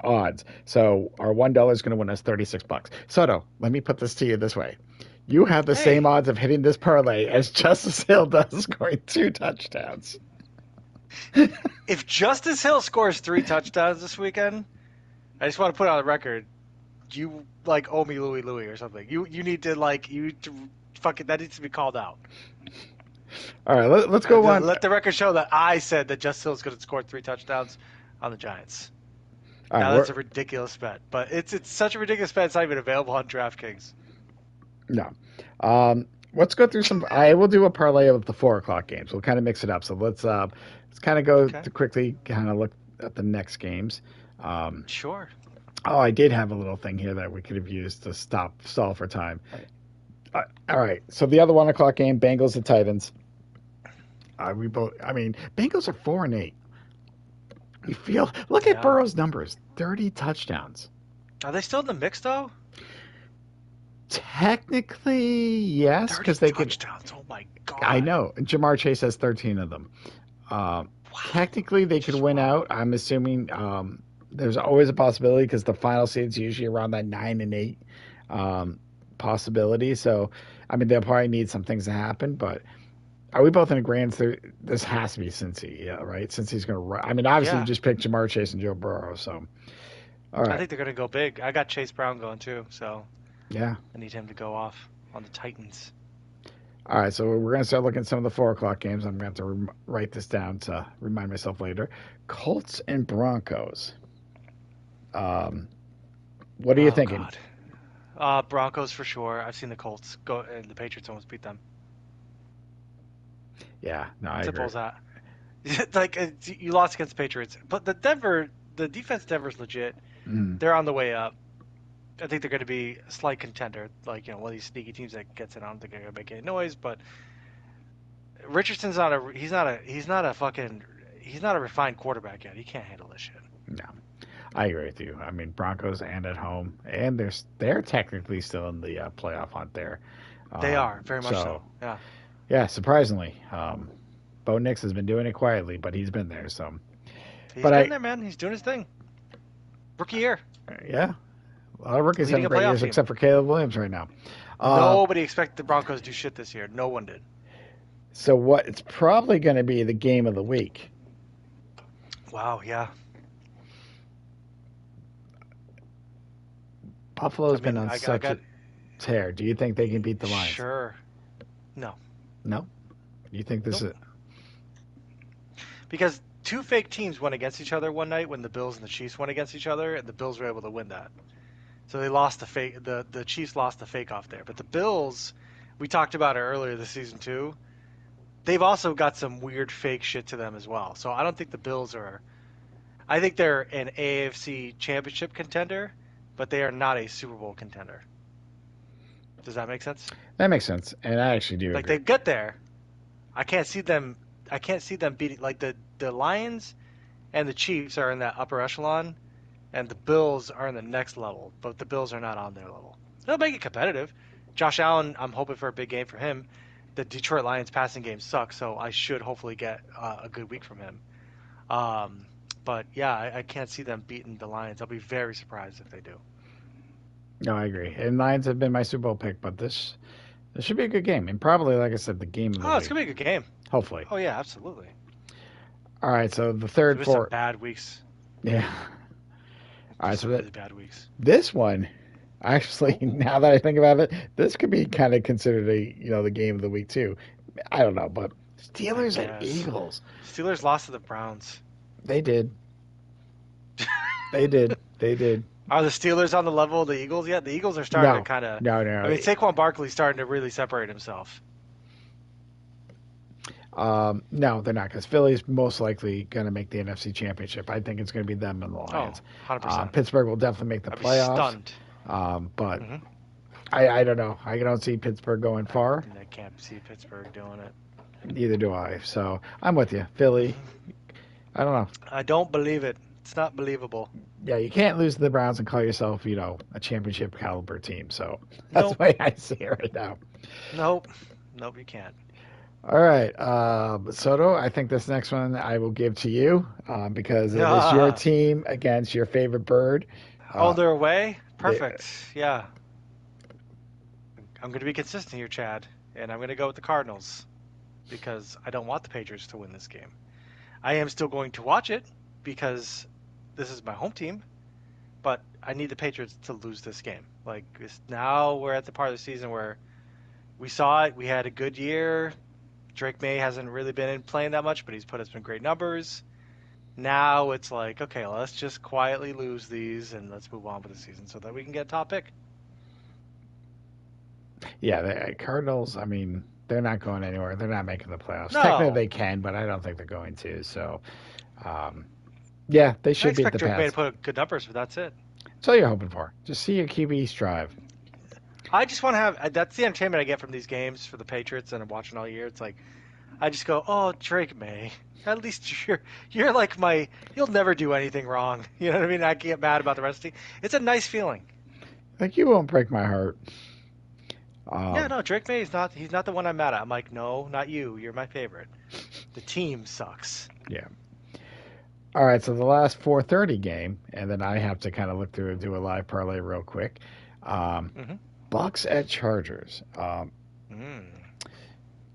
odds. So our $1 is going to win us 36 bucks. Soto, let me put this to you this way. You have the same Hey, odds of hitting this parlay as Justice Hill does scoring 2 touchdowns. if Justice Hill scores 3 touchdowns this weekend, I just want to put it on the record. You like owe me Louie or something. You need to fucking that needs to be called out. All right, let's go on. Let the record show that I said that Justice Hill is going to score 3 touchdowns on the Giants. All Now right, that's a ridiculous bet, but it's such a ridiculous bet. It's not even available on DraftKings. no. Let's go through some. I will do a parlay of the 4 o'clock games. We'll kind of mix it up. So let's kind of go Okay, to quickly kind of look at the next games. Um, sure. oh, I did have a little thing here that we could have used to stall for time. All right. So the other 1 o'clock game, Bengals and Titans. We both. I mean, Bengals are 4-8. You feel. Look at Yeah. Burrow's numbers: 30 touchdowns. Are they still in the mix though? Technically, yes, 30 because they could. touchdowns. Oh my I god. know. Jamar Chase has 13 of them. Uh, Wow. technically, they could Just win wow. out. I'm assuming there's always a possibility because the final seed's usually around that 9-8 possibility. So, I mean, they'll probably need some things to happen. But are we both in agreement? This has to be Cincy, yeah, right? Cincy's going to run. I mean, obviously, you Yeah. just picked Jamar Chase and Joe Burrow. So, all I right. think they're going to go big. I got Chase Brown going too, so Yeah. I need him to go off on the Titans. All right, so we're going to start looking at some of the 4 o'clock games. I'm going to have to write this down to remind myself later. Colts and Broncos. What are you Oh thinking? God. Broncos for sure. I've seen the Colts go and the Patriots almost beat them. Yeah, no, I Simple agree. as that. Like you lost against the Patriots, but the defense Denver's legit. Mm. They're on the way up. I think they're going to be a slight contender, like one of these sneaky teams that gets it. I don't think they're going to make any noise, but Richardson's not a he's not a refined quarterback yet. He can't handle this shit. No, I agree with you. I mean, Broncos and at home, and they're technically still in the playoff hunt there. They are very much so. So Yeah, yeah, surprisingly, Bo Nix has been doing it quietly, but he's been there. So, he's but getting there, man. He's doing his thing. Rookie year, yeah, a lot of rookies leading having a great playoff years, team. except for Caleb Williams right now. Uh, Nobody expected the Broncos to do shit this year. No one did. so what? It's probably going to be the game of the week. Wow. Yeah. I Buffalo's been mean, on I such a got tear. Do you think they can beat the Lions? sure. No. No. You think this Nope. is? Because two fake teams went against each other one night when the Bills and the Chiefs went against each other, and the Bills were able to win that. So they lost the fake. The Chiefs lost the fake off there, but the Bills, we talked about it earlier this season too. They've also got some weird fake shit to them as well. So I don't think the Bills are. I think they're an AFC Championship contender, but they are not a Super Bowl contender. Does that make sense? That makes sense, and I actually do Like agree. they get there. I can't see them. I can't see them beating like the Lions and the Chiefs are in that upper echelon, and the Bills are in the next level, but the Bills are not on their level. They'll make it competitive. Josh Allen, I'm hoping for a big game for him. The Detroit Lions passing game sucks, so I should hopefully get a good week from him. Um, but yeah, I can't see them beating the Lions. I'll be very surprised if they do. No, I agree. And Lions have been my Super Bowl pick, but this should be a good game, and probably, like I said, the game of the Oh, it's week. gonna be a good game. Hopefully. Oh yeah, absolutely. All right. So the There's third, been some four. bad weeks. Yeah. All right. Just So some that really bad weeks. this one, actually, Oh, now that I think about it, this could be kind of considered the game of the week too. I don't know, but I Steelers at guess. Eagles. Steelers lost to the Browns. They did. They did. They did. Are the Steelers on the level of the Eagles yet? The Eagles are starting to No. kind of. No. I No. mean, Saquon Barkley's starting to really separate himself. No, they're not because Philly's most likely going to make the NFC Championship. I think it's going to be them and the Oh, Lions. 100%. Pittsburgh will definitely make the I'd be playoffs, stunned. but Hmm. I don't know. I don't see Pittsburgh going far. I can't see Pittsburgh doing it. Neither do I. So I'm with you, Philly. I don't know. I don't believe it. It's not believable. Yeah, you can't lose to the Browns and call yourself, a championship caliber team. So that's the Nope. way I see it right now. Nope. Nope, you can't. All right, Soto. I think this next one I will give to you because it is your Ah, team against your favorite bird. oh, Uh, they're away? they, Perfect. Yeah. I'm going to be consistent here, Chad. And I'm going to go with the Cardinals because I don't want the Patriots to win this game. I am still going to watch it because this is my home team, but I need the Patriots to lose this game. Like now we're at the part of the season where we saw it. We had a good year. Drake May hasn't really been in playing that much, but he's put up some great numbers. Now it's like, okay, let's just quietly lose these and let's move on with the season so that we can get a top pick. yeah, the Cardinals. I mean, they're not going anywhere. They're not making the playoffs. Technically, No, they can, but I don't think they're going to. So, um, yeah, they I should beat expect the Drake May to Pats. put up good numbers, but that's it. That's all you're hoping for. Just see your QB strive. I just want to have that's the entertainment I get from these games for the Patriots, and I'm watching all year. It's like I just go, oh, Drake May. At least you're like my. You'll never do anything wrong. You know what I mean? I get mad about the rest of the team. It's a nice feeling. Like you won't break my heart. Yeah, Um, no, Drake May is not. He's not the one I'm mad at. I'm like, no, not you. You're my favorite. The team sucks. yeah. All right, so the last 4:30 game, and then I have to kind of look through and do a live parlay real quick. Um, Hmm. Bucks at Chargers. Mm.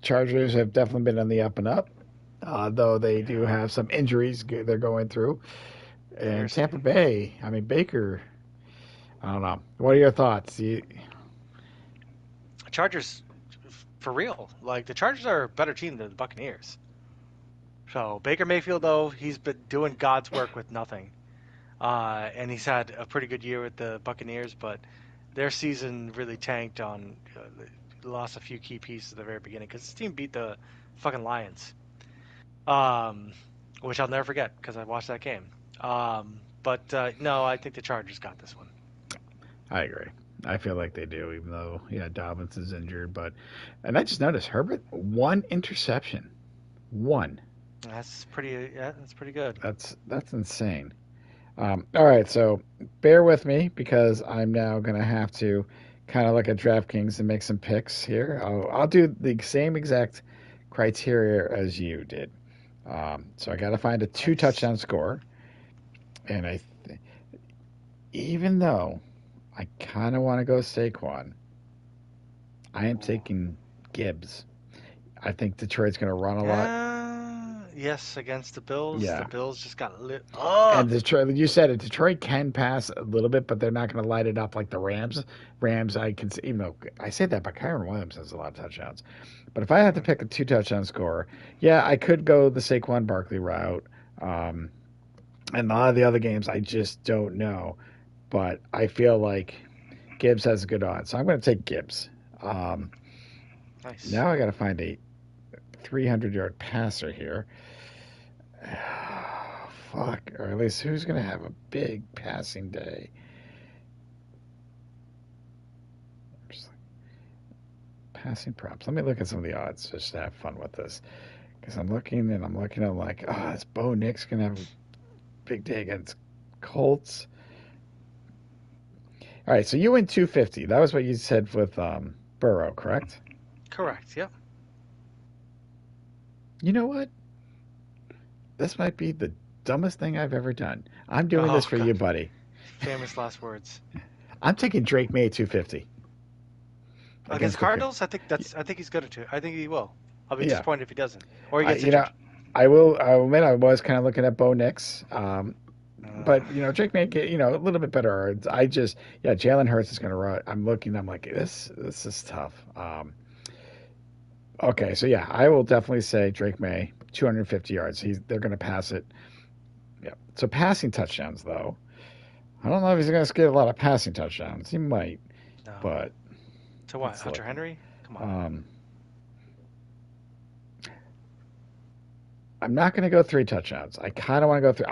Chargers have definitely been on the up and up, though they do Yeah. have some injuries they're going through. And Seriously. Tampa Bay, I mean Baker. I don't know. What are your thoughts? Chargers, for real. Like the Chargers are a better team than the Buccaneers. So Baker Mayfield, though, he's been doing God's work with nothing. and he's had a pretty good year with the Buccaneers, but their season really tanked on lost a few key pieces at the very beginning because his team beat the fucking Lions, um, which I'll never forget because I watched that game. But no, I think the Chargers got this one. I agree. I feel like they do, even though yeah, Dobbins is injured. But and I just noticed Herbert one interception, one. That's pretty. Yeah, that's pretty good. That's insane. All right, so bear with me because I'm now gonna have to kind of look at DraftKings and make some picks here. I'll do the same exact criteria as you did. So I got to find a two Nice. touchdown score, and even though I kind of want to go Saquon, I am Ooh. taking Gibbs. I think Detroit's going to run a lot. Yes, against the Bills. The Yeah. Bills just got lit up. And Detroit, you said it. Detroit can pass a little bit, but they're not going to light it up like the Rams. Rams, I can see, even though I say that, but Kyron Williams has a lot of touchdowns. But if I had to Mhm. pick a two touchdown score, yeah, I could go the Saquon Barkley route. Um, and a lot of the other games, I just don't know. But I feel like Gibbs has a good odds, so I'm going to take Gibbs. Um, Nice. now I got to find a 300-yard passer here. Fuck, or at least who's going to have a big passing day? Passing props. Let me look at some of the odds just to have fun with this. Because I'm looking and I'm looking at like, oh, is Bo Nix going to have a big day against Colts? All right, so you win 250. That was what you said with Burrow, correct? Correct. Yep. You know what? This might be the dumbest thing I've ever done. I'm doing this Oh for God. you, buddy. Famous last words. I'm taking Drake May 250 Against against the Cardinals, I think he's good to. I think he will. I'll be yeah. disappointed if he doesn't, or he I gets you know injured. I will admit I was kind of looking at Bo Nix, Uh, but Drake may get a little bit better odds. I just yeah Jalen Hurts is going to run. I'm looking. I'm like this is tough. Okay, so yeah, I will definitely say Drake May 250 yards. They're going to pass it. Yeah. So passing touchdowns though, I don't know if he's going to get a lot of passing touchdowns. He might, no. but To what? let's Hunter look. Henry? Come on. Um, I'm not going to go three touchdowns. I kind of want to go through.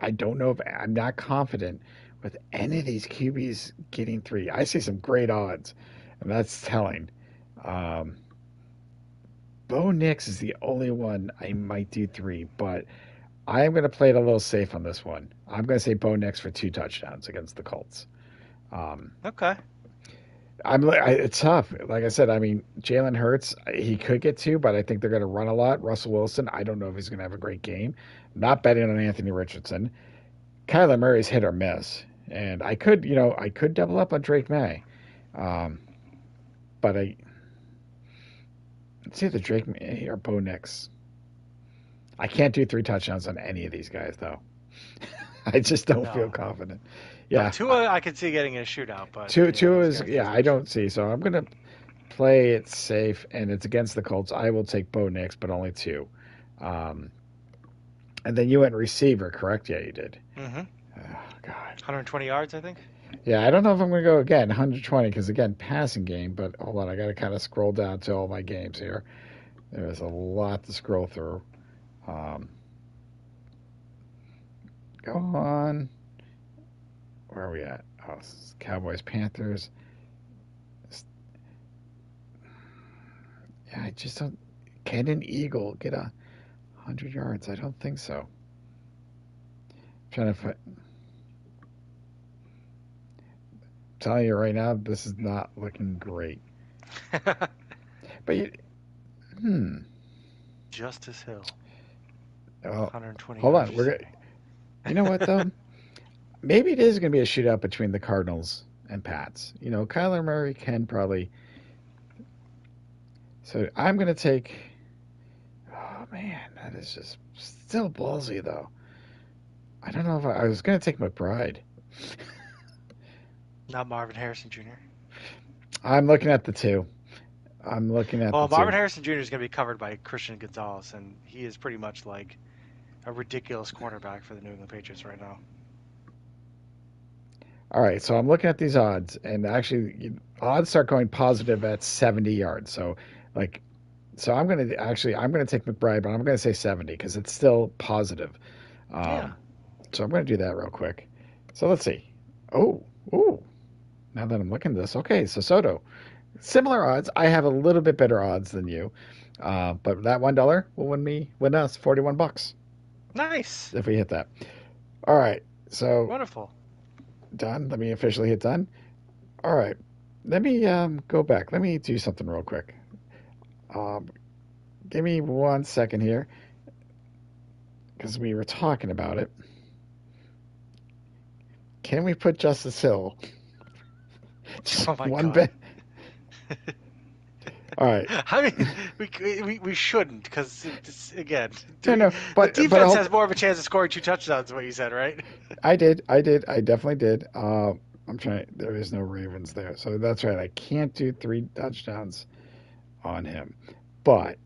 I don't know if I'm not confident with any of these QBs getting three. I see some great odds, and that's telling. Um, Bo Nix is the only one I might do three, but I am going to play it a little safe on this one. I'm going to say Bo Nix for two touchdowns against the Colts. Um, Okay. it's tough. Like I said, I mean, Jalen Hurts, he could get two, but I think they're going to run a lot. Russell Wilson, I don't know if he's going to have a great game. Not betting on Anthony Richardson. Kyler Murray's hit or miss, and I could double up on Drake May, um, but it's either Drake May or Bo Nix. I can't do three touchdowns on any of these guys though. I just don't feel No. confident. No. Yeah, Tua, I could see getting in a shootout, but two those is guys, yeah. those I guys. don't see, so I'm gonna play it safe, and it's against the Colts. I will take Bo Nix, but only two. Um, and then you went receiver, correct? Yeah, you did. Mm-hmm. Oh, God. 120 yards, I think. Yeah, I don't know if I'm going to go again 120 because again passing game. But hold on, I got to kind of scroll down to all my games here. There's a lot to scroll through. Um, go on. Where are we at? Oh, Cowboys Panthers. Yeah, I just don't. Can an Eagle get 100 yards? I don't think so. I'm trying to find. Telling you right now, this is not looking great. But hmm. Justice Hill, Well, 120 hold yards on. receiving. You know what though? Maybe it is going to be a shootout between the Cardinals and Pats. Kyler Murray can probably. So I'm going to take. Oh man, that is just still ballsy though. I don't know if I was going to take McBride. Not Marvin Harrison Jr. I'm looking at the two. I'm looking at the Well, Marvin two. Harrison Jr. is going to be covered by Christian Gonzalez, and he is pretty much like a ridiculous cornerback for the New England Patriots right now. All right, so I'm looking at these odds, and actually, odds start going positive at 70 yards. So, like, so I'm gonna take McBride, but I'm gonna say 70 because it's still positive. Yeah. Um, so I'm gonna do that real quick. So let's see. Oh, oh. Now that I'm looking at this, okay. So Soto, similar odds. I have a little bit better odds than you, but that $1 will win us $41 Nice. if we hit that. All right. So Wonderful. done. Let me officially hit done. All right. Let me go back. Let me do something real quick. Um, give me 1 second here because we were talking about it. Can we put Justice Hill? Just Oh my one God. bit. All right. I mean, we shouldn't because again, No, no, the but I defense hope has more of a chance of scoring 2 touchdowns. Is what you said, right? I did. I did. I definitely did. I'm trying. There is no Ravens there, so that's right. I can't do 3 touchdowns on him, but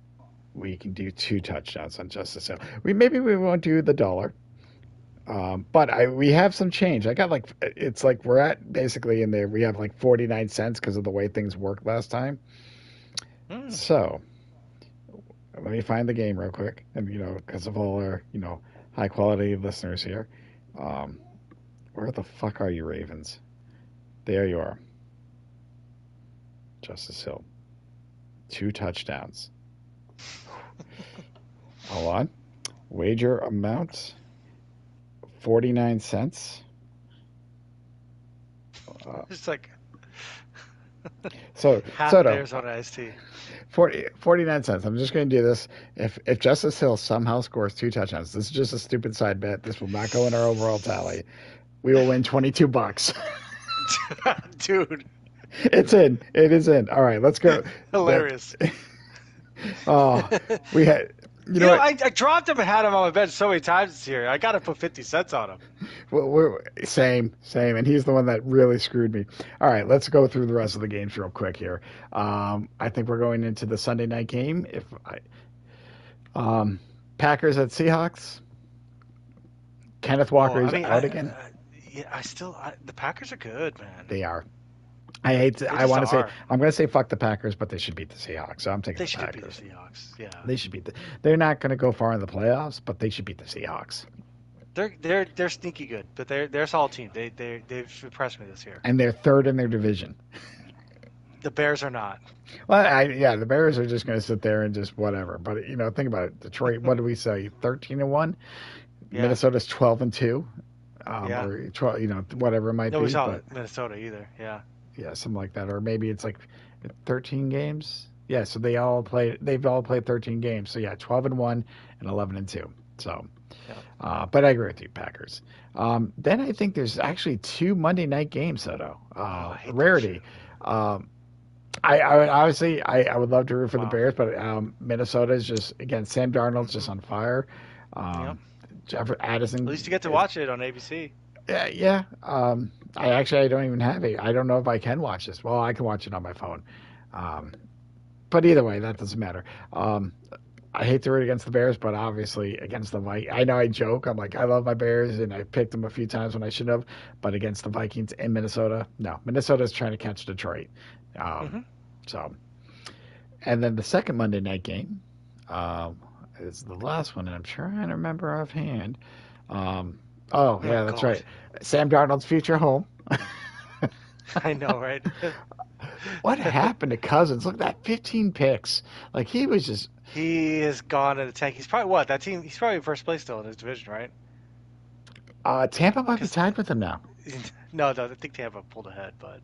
we can do 2 touchdowns on Justice Hill. We won't do the dollar. But we have some change. I got like it's like we're at basically in there. We have like 49 cents because of the way things worked last time. Hmm. So let me find the game real quick, and because of all our high quality listeners here. Um, where the fuck are you, Ravens? There you are, Justice Hill. 2 touchdowns. Hold on. Wager amount 49 cents. Uh, It's like so half an Soto, Arizona iced tea. 49 cents. I'm just going to do this. If Justice Hill somehow scores 2 touchdowns, this is just a stupid side bet. This will not go in our overall tally. We will win $22. Dude, It's in. It is in. All right, let's go. That. hilarious. Oh, we had. You You know know, what? I dropped him and had him on my bench so many times this year. I got to put 50 cents on him. Well, we're same, and he's the one that really screwed me. All right, let's go through the rest of the games real quick here. I think we're going into the Sunday night game. If I, Packers at Seahawks. Kenneth Oh, Walker I is mean, out again. yeah, the Packers are good, man. They are. I hate to. They I just want to say. are. I'm going to say fuck the Packers, but they should beat the Seahawks. So I'm taking They the should beat the Packers. Seahawks. Yeah, They should beat the. They're not going to go far in the playoffs, but they should beat the Seahawks. they're sneaky good, but they're a solid team. They've impressed me this year. And they're third in their division. The Bears are not. Well, yeah, the Bears are just going to sit there and just whatever. But think about it. Detroit. What do we say? 13-1. Yeah, Minnesota's 12-2. yeah. Or 12. Whatever it might No, we be. saw But Minnesota either. Yeah, yeah, something like that. Or maybe it's like 13 games. Yeah, so they all played. They've all played 13 games. So yeah, 12-1 and 11-2. So, yeah. but I agree with you, Packers. Then I think there's actually 2 Monday night games, Soto. Oh, I hate that Rarity. shit. Um, I would obviously I would love to root for the Wow. Bears, but Minnesota is just again Sam Darnold's just Hmm. on fire. Yep. Um, Jeff At Addison least you get to is watch it on ABC. yeah yeah. I don't even have it. I don't know if I can watch this. Well, I can watch it on my phone. Um, but either way, that doesn't matter. Um, I hate to root against the Bears, but obviously against the Vikings. I know I joke. I'm like, I love my Bears, and I picked them a few times when I should have. But against the Vikings in Minnesota, no. Minnesota's trying to catch Detroit. Um, Hmm. so, and then the second Monday night game um, is the last one, and I'm trying to remember offhand. Um, oh, Oh yeah, that's God, right. Sam Darnold's future home. I know, right? What happened to Cousins? Look at that 15 picks. Like he was just He is gone in the tank. He's probably what that team. He's probably in first place still in his division, right? Tampa might be Because tied with him now. no, I think Tampa pulled ahead, but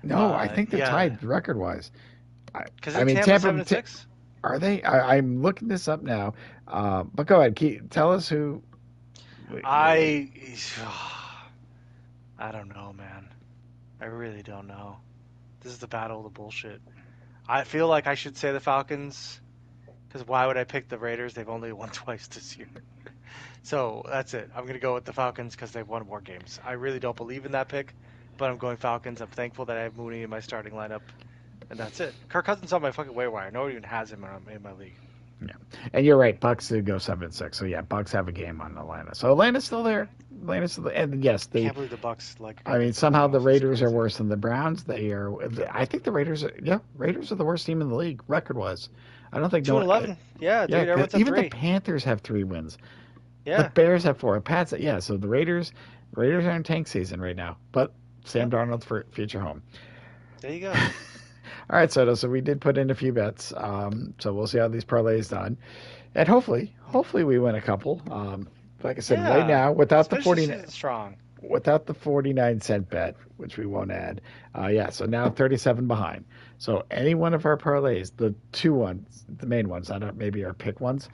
No, I think they're yeah, tied record wise. because I in mean, Tampa 7-6. Are they? I'm looking this up now. But go ahead, tell us who. I I don't know, man. I really don't know. This is the battle of the bullshit. I feel like I should say the Falcons because why would I pick the Raiders? They've only won twice this year. So that's it. I'm going to go with the Falcons because they've won more games. I really don't believe in that pick, but I'm going Falcons. I'm thankful that I have Mooney in my starting lineup, and that's it. Kirk Cousins on my fucking waiver wire. No one even has him in my league. Yeah, and you're right. Bucks did go 7-6. So yeah, Bucks have a game on Atlanta. So Atlanta's still there. And yes, Can't believe the Bucks like are I going to mean, beat the somehow the playoffs. It's Raiders are crazy. worse than the Browns. They are. I think the Raiders. Raiders are the worst team in the league record wise. I don't think no Two and one. 11. Yeah, Yeah, dude. because Everyone's at even the three. Panthers have 3 wins. The Yeah, Bears have 4. Pats. Yeah, so the Raiders are in tank season right now. But Sam yep. Darnold's for future home. There you go. All right, Soto. So we did put in a few bets. So we'll see how these parlays done, and hopefully we win a couple. Like I said, right Yeah, now let's finish the season strong. without the 49-cent bet, which we won't add. Yeah, so now 37 behind. So any one of our parlays, the two ones, the main ones, I don't maybe our pick ones,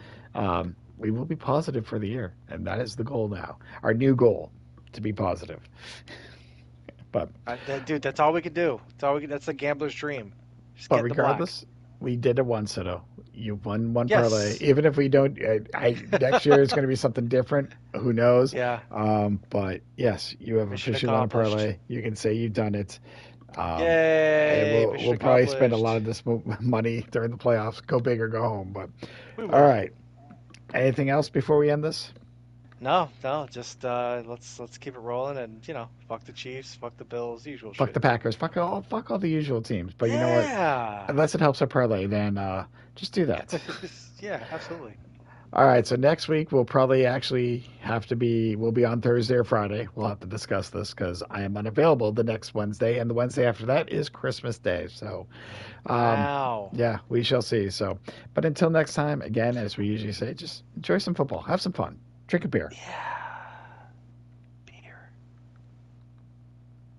we will be positive for the year, and that is the goal now. Our new goal to be positive. But Dude, that's all we can do. That's all we can. That's a gambler's dream. Just but get in the black. regardless, we did it once, Soto. You won one parlay. Yes. Even if we don't, next year is going to be something different. Who knows? Yeah. But yes, you have Mission officially won a accomplished. parlay. You can say you've done it. And Yay! Mission we'll probably spend a lot accomplished. of this money during the playoffs. Go big or go home. But We all will. right. Anything else before we end this? No, no. Just let's keep it rolling, and fuck the Chiefs, fuck the Bills, usual Fuck shit. the Packers. Fuck all the usual teams. But you know what? Yeah. Unless it helps our parlay, then just do that. Yeah, absolutely. All right, so next week we'll probably actually have to be we'll be on Thursday or Friday. We'll have to discuss this because I am unavailable the next Wednesday, and the Wednesday after that is Christmas Day. So, Wow. yeah, we shall see. So, but until next time, again, as we usually say, just enjoy some football, have some fun, drink a beer. Yeah.